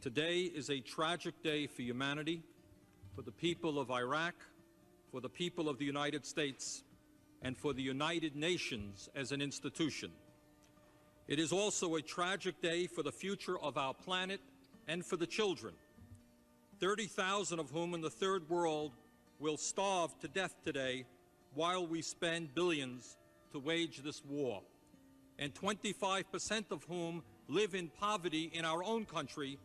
Today is a tragic day for humanity, for the people of Iraq, for the people of the United States, and for the United Nations as an institution. It is also a tragic day for the future of our planet and for the children, 30,000 of whom in the Third World will starve to death today while we spend billions to wage this war, and 25% of whom live in poverty in our own country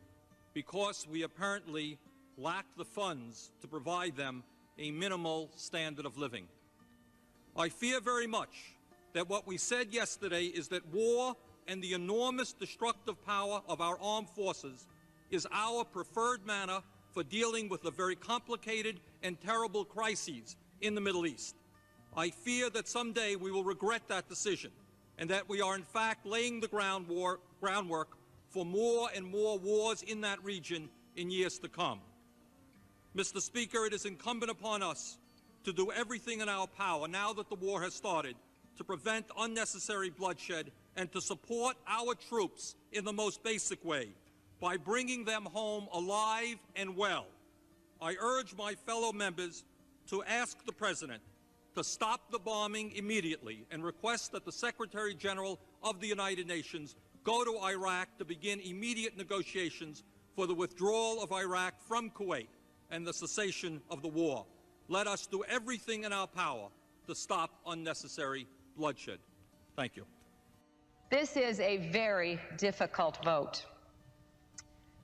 because we apparently lack the funds to provide them a minimal standard of living. I fear very much that what we said yesterday is that war and the enormous destructive power of our armed forces is our preferred manner for dealing with the very complicated and terrible crises in the Middle East. I fear that someday we will regret that decision and that we are in fact laying the groundwork for more and more wars in that region in years to come. Mr. Speaker, it is incumbent upon us to do everything in our power now that the war has started to prevent unnecessary bloodshed and to support our troops in the most basic way by bringing them home alive and well. I urge my fellow members to ask the President to stop the bombing immediately and request that the Secretary General of the United Nations go to Iraq to begin immediate negotiations for the withdrawal of Iraq from Kuwait and the cessation of the war. Let us do everything in our power to stop unnecessary bloodshed. Thank you. This is a very difficult vote.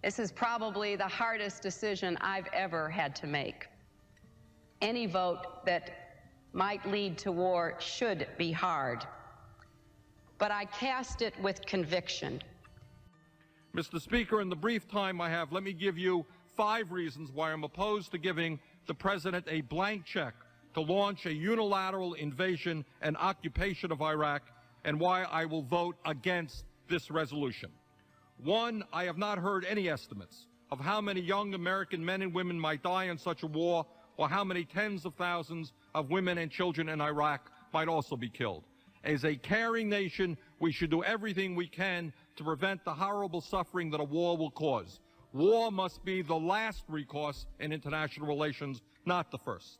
This is probably the hardest decision I've ever had to make. Any vote that might lead to war should be hard, but I cast it with conviction. Mr. Speaker, in the brief time I have, let me give you 5 reasons why I'm opposed to giving the President a blank check to launch a unilateral invasion and occupation of Iraq, and why I will vote against this resolution. 1, I have not heard any estimates of how many young American men and women might die in such a war, or how many tens of thousands of women and children in Iraq might also be killed. As a caring nation, we should do everything we can to prevent the horrible suffering that a war will cause. War must be the last recourse in international relations, not the first.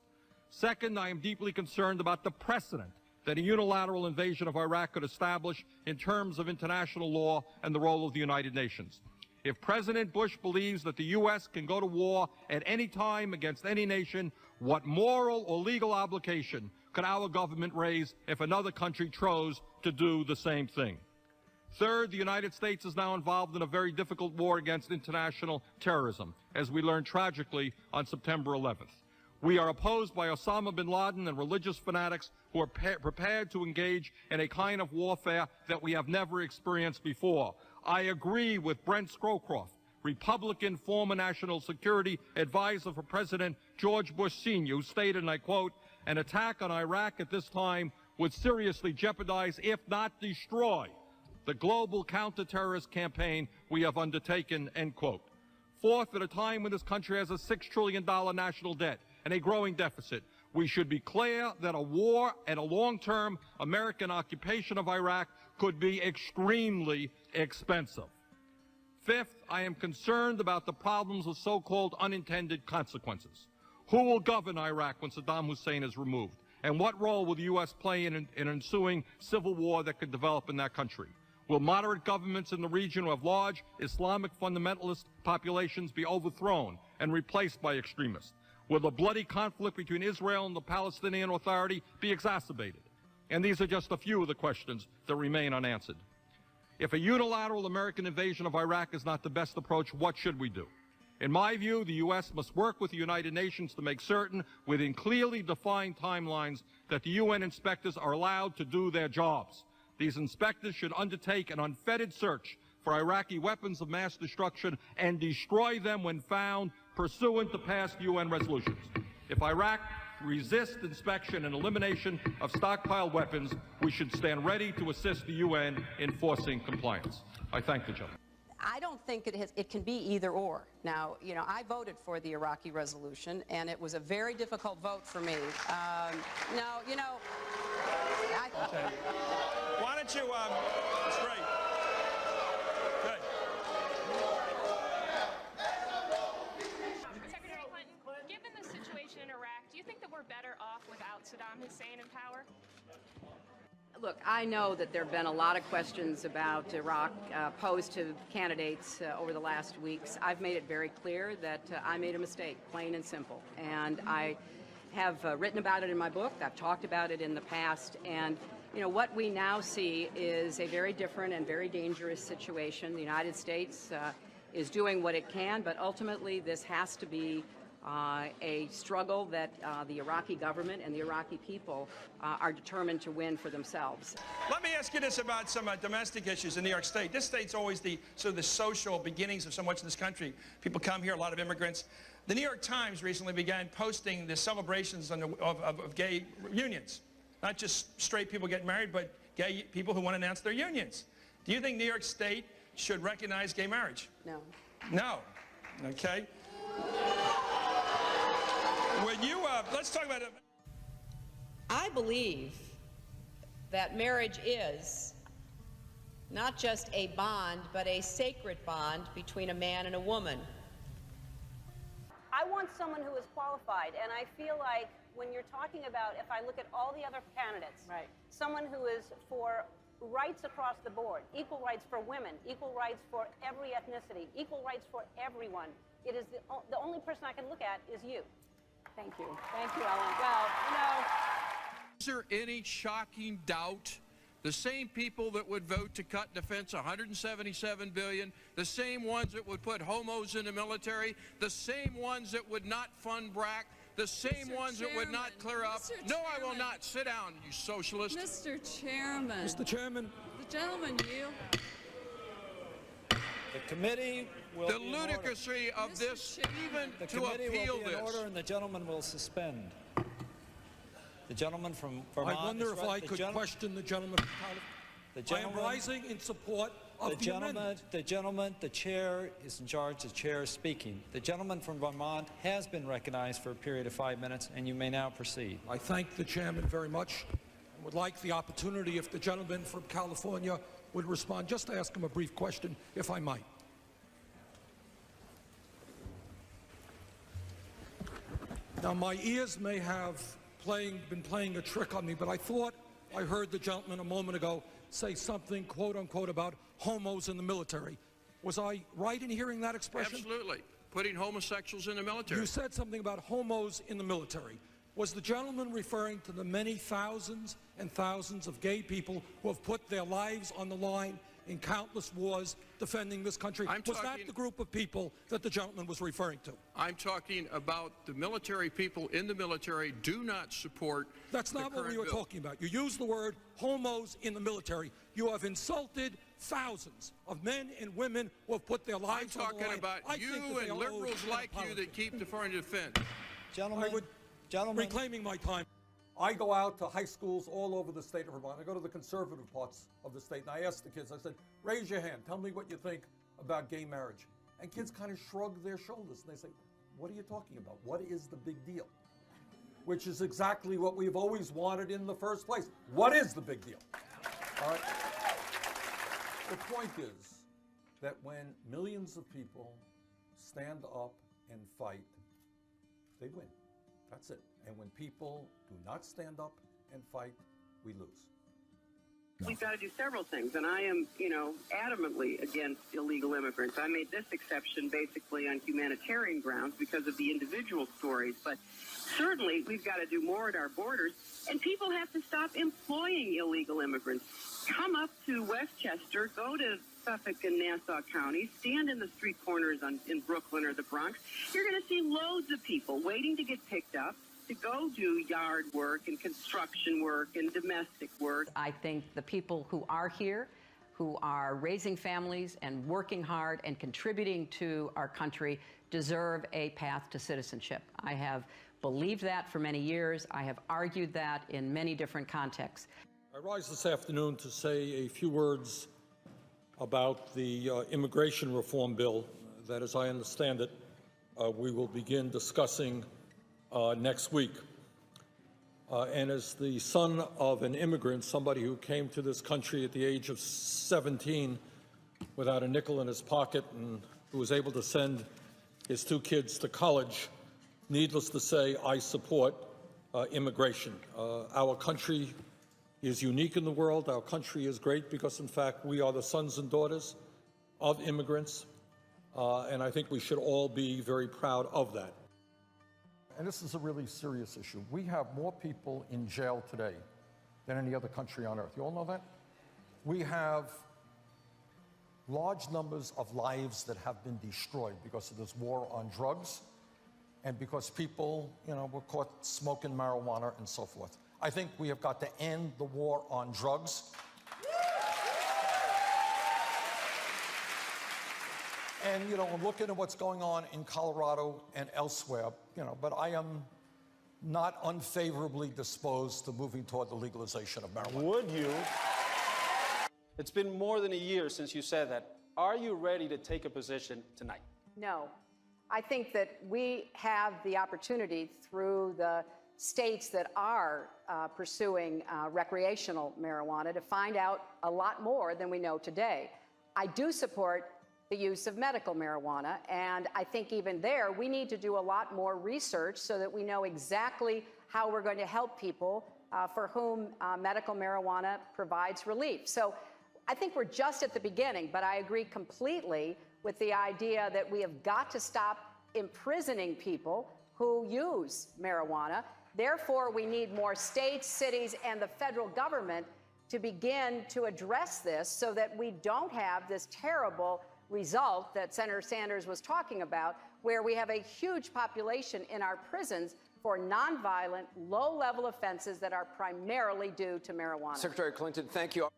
2nd, I am deeply concerned about the precedent that a unilateral invasion of Iraq could establish in terms of international law and the role of the United Nations. If President Bush believes that the U.S. can go to war at any time against any nation, what moral or legal obligation could our government raise if another country chose to do the same thing? 3rd, the United States is now involved in a very difficult war against international terrorism, as we learned tragically on September 11th. We are opposed by Osama bin Laden and religious fanatics who are prepared to engage in a kind of warfare that we have never experienced before. I agree with Brent Scowcroft, Republican former National Security Advisor for President George Bush Sr., who stated, and I quote, "An attack on Iraq at this time would seriously jeopardize, if not destroy, the global counterterrorist campaign we have undertaken," end quote. 4th, at a time when this country has a $6 trillion national debt and a growing deficit, we should be clear that a war and a long-term American occupation of Iraq could be extremely expensive. 5th, I am concerned about the problems of so-called unintended consequences. Who will govern Iraq when Saddam Hussein is removed? And what role will the U.S. play in an ensuing civil war that could develop in that country? Will moderate governments in the region who have large Islamic fundamentalist populations be overthrown and replaced by extremists? Will the bloody conflict between Israel and the Palestinian Authority be exacerbated? And these are just a few of the questions that remain unanswered. If a unilateral American invasion of Iraq is not the best approach, what should we do? In my view, the U.S. must work with the United Nations to make certain, within clearly defined timelines, that the UN inspectors are allowed to do their jobs. These inspectors should undertake an unfettered search for Iraqi weapons of mass destruction and destroy them when found, pursuant to past UN resolutions. If Iraq resists inspection and elimination of stockpiled weapons, we should stand ready to assist the UN in forcing compliance. I thank the gentleman. I don't think it can be either or. Now, I voted for the Iraqi resolution, and it was a very difficult vote for me. Why don't you, it's great. Good. Look, I know that there have been a lot of questions about Iraq posed to candidates over the last weeks. I've made it very clear that I made a mistake, plain and simple. And I have written about it in my book. I've talked about it in the past. And, you know, what we now see is a very different and very dangerous situation. The United States is doing what it can, but ultimately this has to be a struggle that the Iraqi government and the Iraqi people are determined to win for themselves. Let me ask you this about some domestic issues in New York State. This state's always the sort of the social beginnings of so much of this country. People come here, a lot of immigrants. The New York Times recently began posting the celebrations of gay unions. Not just straight people getting married, but gay people who want to announce their unions. Do you think New York State should recognize gay marriage? No. No. Okay. When you, let's talk about it. I believe that marriage is not just a bond, but a sacred bond between a man and a woman. I want someone who is qualified, and I feel like when you're talking about, if I look at all the other candidates, right, someone who is for rights across the board, equal rights for women, equal rights for every ethnicity, equal rights for everyone, it is the only person I can look at is you. Thank you. Thank you, Ellen. Well, you know. Is there any shocking doubt? The same people that would vote to cut defense $177 billion, the same ones that would put homos in the military, the same ones that would not fund BRAC, the same ones that would not clear up. No, I will not. Sit down, you socialist. Mr. Chairman. Mr. Chairman. The gentleman yield. The committee will the ludicrousy of this, even to appeal this. Order, and the gentleman will suspend. The gentleman from Vermont. I wonder if I could question the gentleman from California. I am rising in support of the amendment. The chair is in charge. The chair is speaking. The gentleman from Vermont has been recognized for a period of 5 minutes, and you may now proceed. I thank the chairman very much. I would like the opportunity, if the gentleman from California would respond, just to ask him a brief question, if I might. Now, my ears may have been playing a trick on me, but I thought I heard the gentleman a moment ago say something, quote unquote, about homos in the military. Was I right in hearing that expression? Absolutely. Putting homosexuals in the military. You said something about homos in the military. Was the gentleman referring to the many thousands and thousands of gay people who have put their lives on the line in countless wars defending this country? Was that the group of people that the gentleman was referring to? I'm talking about the military. People in the military do not support. That's not what we were talking about. You used the word homos in the military. You have insulted thousands of men and women who have put their lives on the line. I'm talking about you and liberals like you that keep the foreign defense. Gentlemen, reclaiming my time. I go out to high schools all over the state of Vermont. I go to the conservative parts of the state, and I ask the kids, I said, raise your hand. Tell me what you think about gay marriage. And kids kind of shrug their shoulders, and they say, what are you talking about? What is the big deal? Which is exactly what we've always wanted in the first place. What is the big deal? All right? The point is that when millions of people stand up and fight, they win. That's it. And when people do not stand up and fight, we lose. We've got to do several things, and I am, adamantly against illegal immigrants. I made this exception basically on humanitarian grounds because of the individual stories, but certainly we've got to do more at our borders, and people have to stop employing illegal immigrants. Come up to Westchester, go to Suffolk and Nassau counties, stand in the street corners in Brooklyn or the Bronx. You're going to see loads of people waiting to get picked up to go do yard work and construction work and domestic work. I think the people who are here, who are raising families and working hard and contributing to our country, deserve a path to citizenship. I have believed that for many years. I have argued that in many different contexts. I rise this afternoon to say a few words about the immigration reform bill that, as I understand it, we will begin discussing next week. And as the son of an immigrant, somebody who came to this country at the age of 17 without a nickel in his pocket and who was able to send his 2 kids to college, needless to say, I support immigration. Our country is unique in the world. Our country is great because, in fact, we are the sons and daughters of immigrants, and I think we should all be very proud of that. And this is a really serious issue. We have more people in jail today than any other country on earth. You all know that? We have large numbers of lives that have been destroyed because of this war on drugs and because people, were caught smoking marijuana and so forth. I think we have got to end the war on drugs. And, looking at what's going on in Colorado and elsewhere, but I am not unfavorably disposed to moving toward the legalization of marijuana. Would you? It's been more than a year since you said that. Are you ready to take a position tonight? No. I think that we have the opportunity through the states that are pursuing recreational marijuana to find out a lot more than we know today. I do support the use of medical marijuana, and I think even there we need to do a lot more research so that we know exactly how we're going to help people for whom medical marijuana provides relief. So I think we're just at the beginning, but I agree completely with the idea that we have got to stop imprisoning people who use marijuana. Therefore, we need more states, cities, and the federal government to begin to address this so that we don't have this terrible result that Senator Sanders was talking about, where we have a huge population in our prisons for nonviolent, low-level offenses that are primarily due to marijuana. Secretary Clinton, thank you.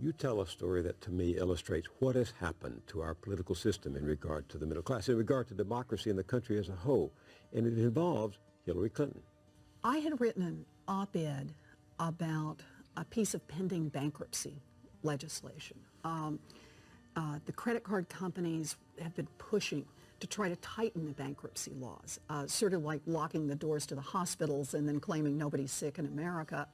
You tell a story that, to me, illustrates what has happened to our political system in regard to the middle class, in regard to democracy in the country as a whole, and it involves Hillary Clinton. I had written an op-ed about a piece of pending bankruptcy legislation. The credit card companies have been pushing to try to tighten the bankruptcy laws, sort of like locking the doors to the hospitals and then claiming nobody's sick in America.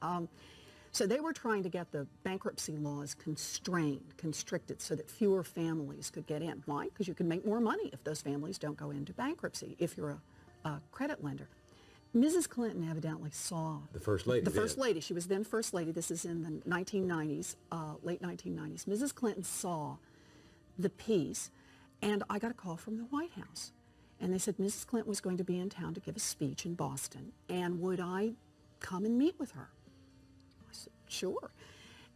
So they were trying to get the bankruptcy laws constricted, so that fewer families could get in. Why? Because you can make more money if those families don't go into bankruptcy, if you're a credit lender. Mrs. Clinton evidently saw... The First Lady. The First Lady. She was then First Lady. This is in the 1990s, late 1990s. Mrs. Clinton saw the piece, and I got a call from the White House. And they said Mrs. Clinton was going to be in town to give a speech in Boston, and would I come and meet with her? I said, sure.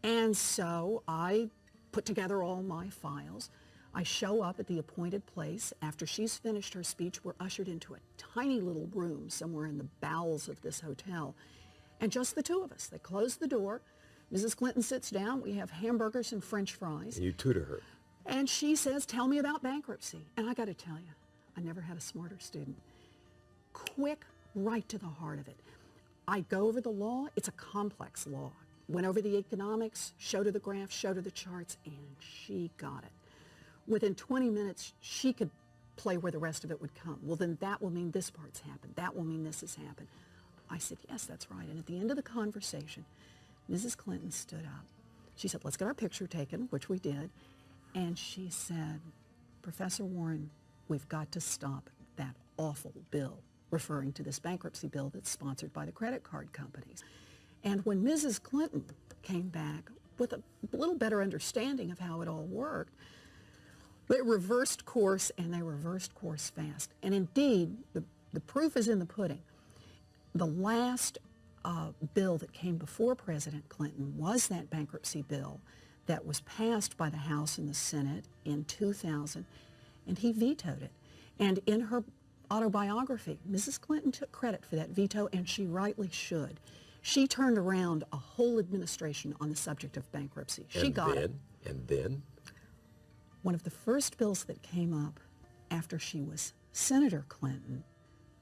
And so I put together all my files. I show up at the appointed place. After she's finished her speech, we're ushered into a tiny little room somewhere in the bowels of this hotel, and just the two of us. They close the door. Mrs. Clinton sits down. We have hamburgers and French fries. And you tutor her. And she says, tell me about bankruptcy. And I got to tell you, I never had a smarter student. Quick, right to the heart of it. I go over the law. It's a complex law. Went over the economics, showed her the graphs, showed her the charts, and she got it. Within 20 minutes, she could play where the rest of it would come. Well, then that will mean this part's happened. That will mean this has happened. I said, yes, that's right. And at the end of the conversation, Mrs. Clinton stood up. She said, let's get our picture taken, which we did. And she said, Professor Warren, we've got to stop that awful bill, referring to this bankruptcy bill that's sponsored by the credit card companies. And when Mrs. Clinton came back with a little better understanding of how it all worked, they reversed course, and they reversed course fast. And indeed, the proof is in the pudding. The last bill that came before President Clinton was that bankruptcy bill that was passed by the House and the Senate in 2000, and he vetoed it. And in her autobiography, Mrs. Clinton took credit for that veto, and she rightly should. She turned around a whole administration on the subject of bankruptcy. She got it. And then? One of the first bills that came up after she was Senator Clinton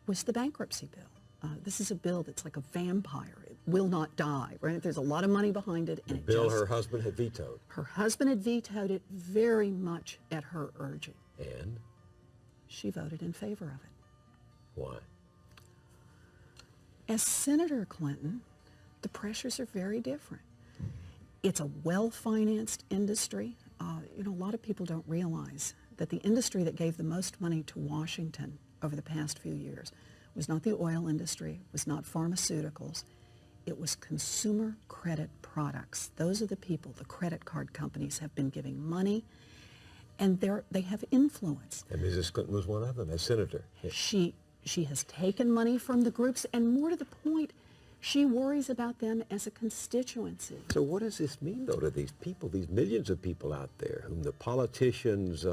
was the bankruptcy bill. This is a bill that's like a vampire. It will not die, right? There's a lot of money behind it. And the bill her husband had vetoed. Her husband had vetoed it very much at her urging. And? She voted in favor of it. Why? As Senator Clinton, the pressures are very different. It's a well-financed industry. A lot of people don't realize that the industry that gave the most money to Washington over the past few years was not the oil industry, it was not pharmaceuticals, it was consumer credit products. Those are the people, the credit card companies have been giving money, and they have influence. And Mrs. Clinton was one of them, as senator. Yeah. She has taken money from the groups, and more to the point, she worries about them as a constituency. So what does this mean, though, to these people, these millions of people out there whom the politicians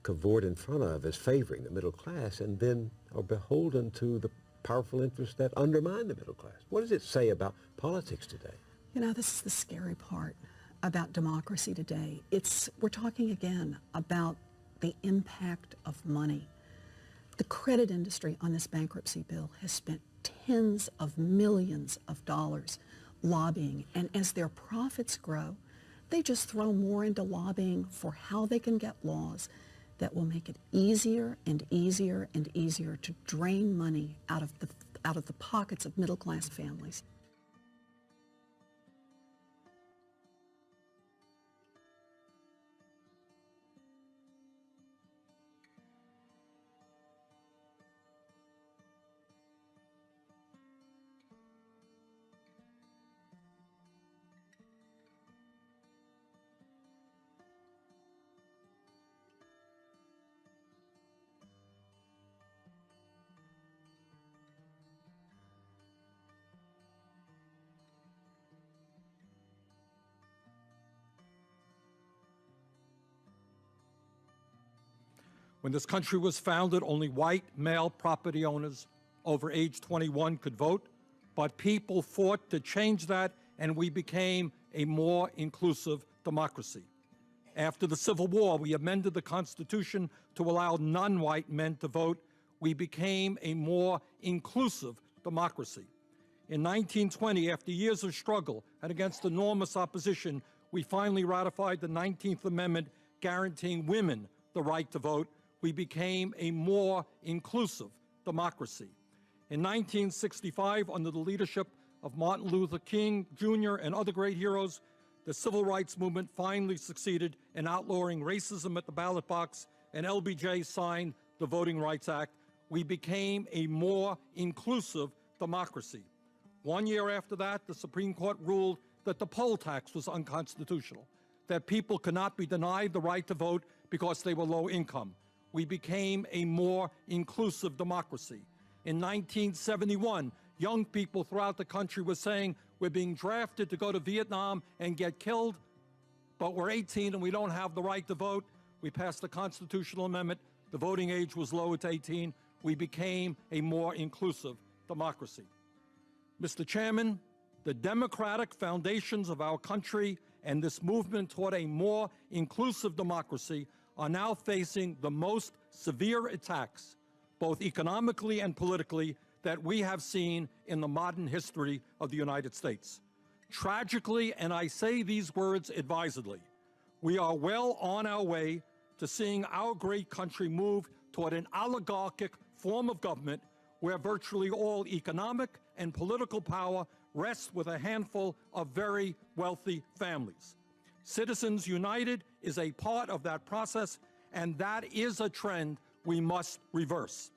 cavort in front of as favoring the middle class and then are beholden to the powerful interests that undermine the middle class? What does it say about politics today? You know, this is the scary part about democracy today. We're talking again about the impact of money. The credit industry on this bankruptcy bill has spent tens of millions of dollars lobbying, and as their profits grow, they just throw more into lobbying for how they can get laws that will make it easier and easier and easier to drain money out of the pockets of middle-class families. When this country was founded, only white male property owners over age 21 could vote, but people fought to change that, and we became a more inclusive democracy. After the Civil War, we amended the Constitution to allow non-white men to vote. We became a more inclusive democracy. In 1920, after years of struggle and against enormous opposition, we finally ratified the 19th Amendment guaranteeing women the right to vote. We became a more inclusive democracy. In 1965, under the leadership of Martin Luther King Jr. and other great heroes, the civil rights movement finally succeeded in outlawing racism at the ballot box, and LBJ signed the Voting Rights Act. We became a more inclusive democracy. 1 year after that, the Supreme Court ruled that the poll tax was unconstitutional, that people could not be denied the right to vote because they were low income. We became a more inclusive democracy. In 1971, young people throughout the country were saying, we're being drafted to go to Vietnam and get killed, but we're 18 and we don't have the right to vote. We passed the constitutional amendment. The voting age was lowered to 18. We became a more inclusive democracy. Mr. Chairman, the democratic foundations of our country and this movement toward a more inclusive democracy are now facing the most severe attacks, both economically and politically, that we have seen in the modern history of the United States. Tragically, and I say these words advisedly, we are well on our way to seeing our great country move toward an oligarchic form of government where virtually all economic and political power rests with a handful of very wealthy families. Citizens United is a part of that process, and that is a trend we must reverse.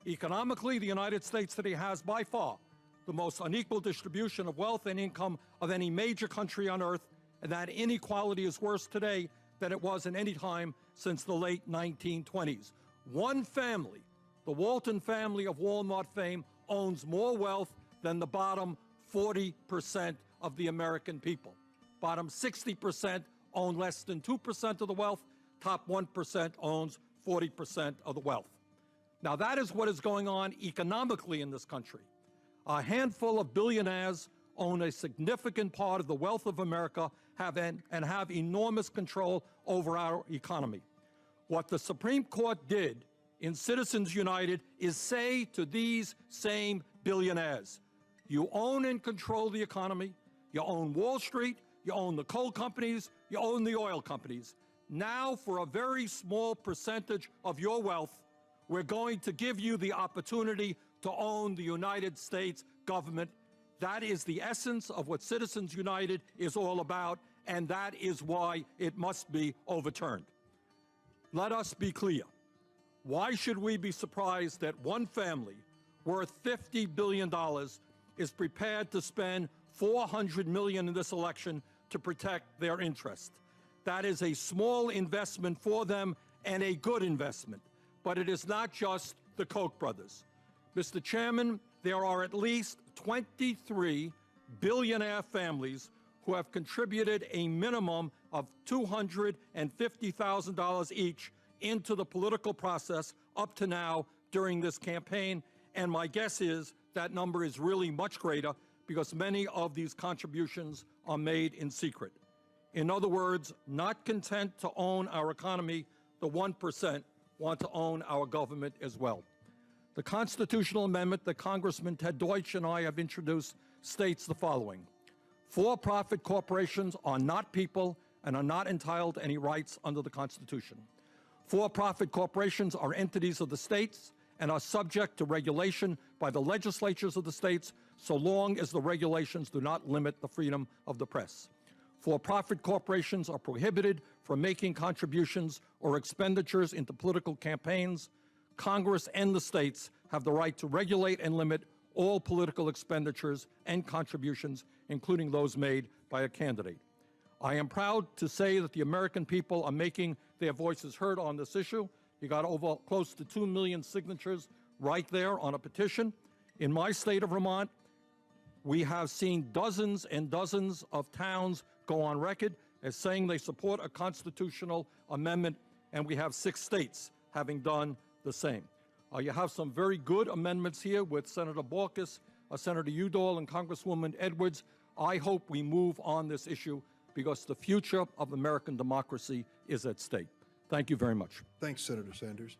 Economically, the United States today has by far the most unequal distribution of wealth and income of any major country on earth, and that inequality is worse today than it was in any time since the late 1920s. One family, the Walton family of Walmart fame, owns more wealth than the bottom 40% of the American people. Bottom 60% own less than 2% of the wealth. Top 1% owns 40% of the wealth. Now, that is what is going on economically in this country. A handful of billionaires own a significant part of the wealth of America and have enormous control over our economy. What the Supreme Court did in Citizens United is say to these same billionaires, you own and control the economy, you own Wall Street, you own the coal companies, you own the oil companies. Now, for a very small percentage of your wealth, we're going to give you the opportunity to own the United States government. That is the essence of what Citizens United is all about, and that is why it must be overturned. Let us be clear. Why should we be surprised that one family worth $50 billion is prepared to spend $400 million in this election to protect their interest. That is a small investment for them and a good investment. But it is not just the Koch brothers. Mr. Chairman, there are at least 23 billionaire families who have contributed a minimum of $250,000 each into the political process up to now during this campaign. And my guess is that number is really much greater because many of these contributions are made in secret. In other words, not content to own our economy, the 1% want to own our government as well. The constitutional amendment that Congressman Ted Deutsch and I have introduced states the following. For-profit corporations are not people and are not entitled to any rights under the Constitution. For-profit corporations are entities of the states and are subject to regulation by the legislatures of the states so long as the regulations do not limit the freedom of the press. For-profit corporations are prohibited from making contributions or expenditures into political campaigns. Congress and the states have the right to regulate and limit all political expenditures and contributions, including those made by a candidate. I am proud to say that the American people are making their voices heard on this issue. You got over close to 2 million signatures right there on a petition. In my state of Vermont, we have seen dozens and dozens of towns go on record as saying they support a constitutional amendment, and we have 6 states having done the same. You have some very good amendments here with Senator Baucus, Senator Udall, and Congresswoman Edwards. I hope we move on this issue because the future of American democracy is at stake. Thank you very much. Thanks, Senator Sanders.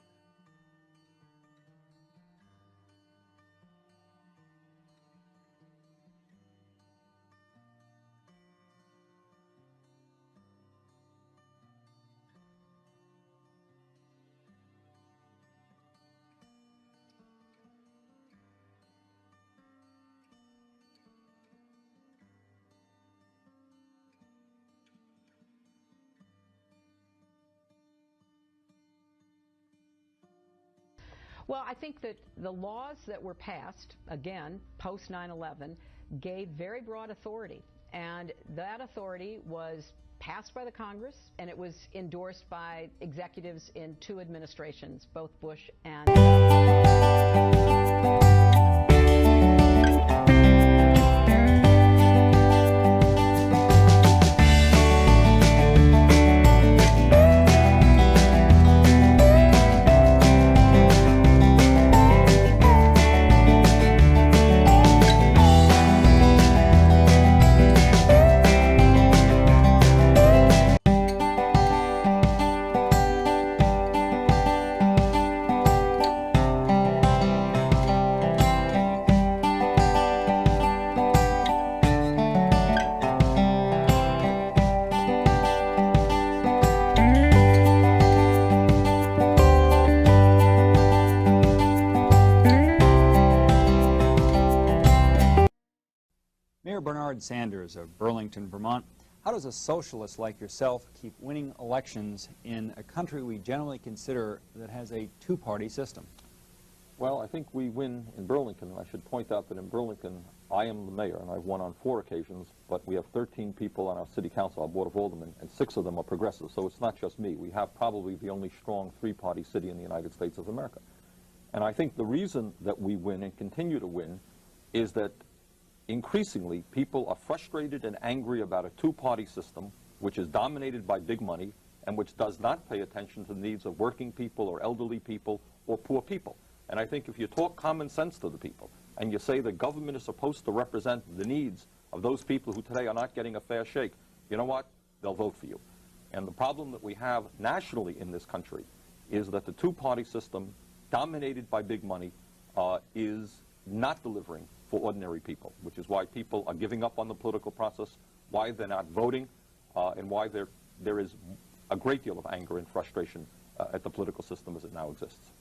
Well, I think that the laws that were passed, again, post 9/11, gave very broad authority. And that authority was passed by the Congress, and it was endorsed by executives in 2 administrations, both Bush and... Mayor Bernard Sanders of Burlington, Vermont. How does a socialist like yourself keep winning elections in a country we generally consider that has a 2-party system? Well, I think we win in Burlington. I should point out that in Burlington, I am the mayor, and I've won on 4 occasions, but we have 13 people on our city council, our board of aldermen, and 6 of them are progressive, so it's not just me. We have probably the only strong 3-party city in the United States of America. And I think the reason that we win and continue to win is that increasingly people are frustrated and angry about a 2-party system which is dominated by big money and which does not pay attention to the needs of working people or elderly people or poor people. And I think if you talk common sense to the people and you say the government is supposed to represent the needs of those people who today are not getting a fair shake, you know what? They'll vote for you. And the problem that we have nationally in this country is that the 2-party system dominated by big money is not delivering for ordinary people, which is why people are giving up on the political process, why they're not voting, and why there is a great deal of anger and frustration at the political system as it now exists.